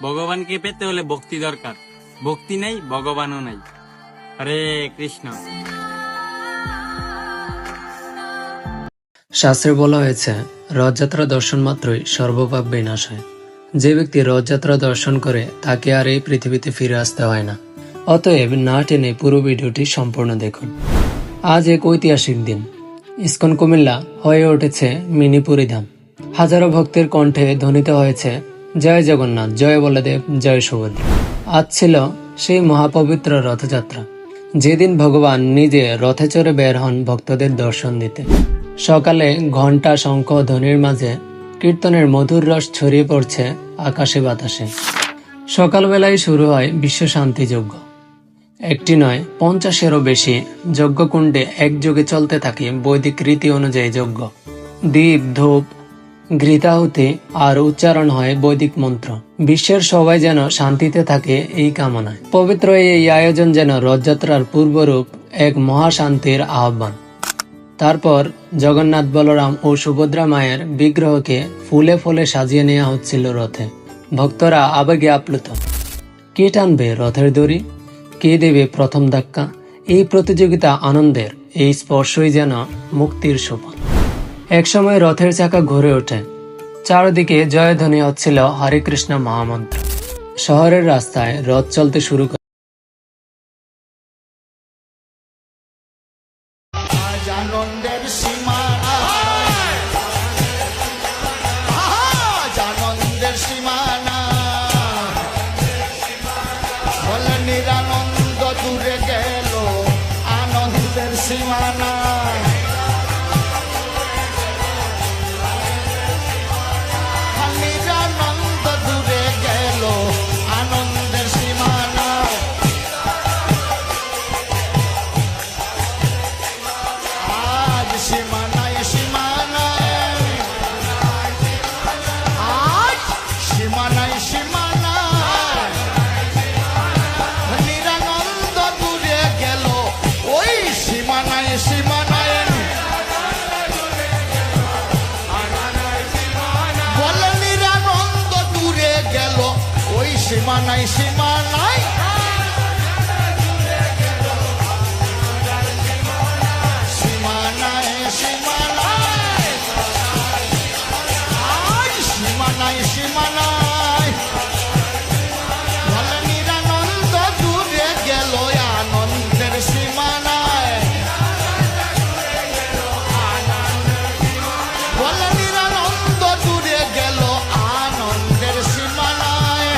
ভগবানকে পেতে হলে ভক্তি দরকার, ভক্তি নেই ভগবানও নাই। হরে কৃষ্ণ। শাস্ত্রে বলা হয়েছে রথযাত্রা দর্শন মাত্রই সর্বপাপ বিনাশ হয়। যে ব্যক্তি রথযাত্রা দর্শন করে তাকে আর এই পৃথিবীতে ফিরে আসতে হয় না। অতএব না টেনে পুরো ভিডিওটি সম্পূর্ণ দেখুন। আজ এক ঐতিহাসিক দিন। ইসকন কুমিল্লা হয়ে উঠেছে মিনি পুরীধাম। হাজারো ভক্তের কণ্ঠে ধ্বনিত হয়েছে জয় জগন্নাথ, জয় বলদেব, জয় সুভদ্রা। আজ ছিল সেই মহাপবিত্র রথযাত্রা, যেদিন ভগবান নিজে রথে চড়ে বের হন ভক্তদের দর্শন দিতে। সকালে ঘণ্টা, শঙ্খ, ধ্বনির মাঝে কীর্তনের মধুর রস ছড়িয়ে পড়ছে আকাশে বাতাসে। সকালবেলায় শুরু হয় বিশ্ব শান্তি যজ্ঞ। একটি নয়, 50-এরও বেশি যজ্ঞকুণ্ডে একযোগে চলতে থাকে বৈদিক রীতি অনুযায়ী যজ্ঞ। দীপ, ধূপ, ঘৃতাহুতি আর উচ্চারণ হয় বৈদিক মন্ত্র। বিশ্বের সবাই যেন শান্তিতে থাকে এই কামনায়। পবিত্র এই আয়োজন যেন রথযাত্রার পূর্বরূপ, এক মহাশান্তির আহ্বান। তারপর জগন্নাথ, বলরাম ও সুভদ্রা মায়ের বিগ্রহকে ফুলে ফুলে সাজিয়ে নেওয়া হচ্ছিল রথে। ভক্তরা আবেগে আপ্লুত। কে টানবে রথের দড়ি, কে দেবে প্রথম ধাক্কা? এই প্রতিযোগিতা আনন্দের, এই স্পর্শই যেন মুক্তির সোপান। একসময় রথের চাকা ঘুরে ওঠে, চারদিকে জয়ধ্বনি হচ্ছিল হরে কৃষ্ণ মহামন্ত্র। শহরের রাস্তায় রথ চলতে শুরু করে। আনন্দের সীমা আনন্দের সীমানা বলে নিরানন্দ দূরে গেল আনন্দের সীমানা। নিরানন্দ দূরে গেল আনন্দের সীমানা। আজ সীমানায় সীমানায়, আজ সীমানায় সীমানায় নিরানন্দ দূরে গেল ওই সীমানায় সীমানায়। বলে নিরানন্দ দূরে গেল ওই সীমানায় সীমানায়।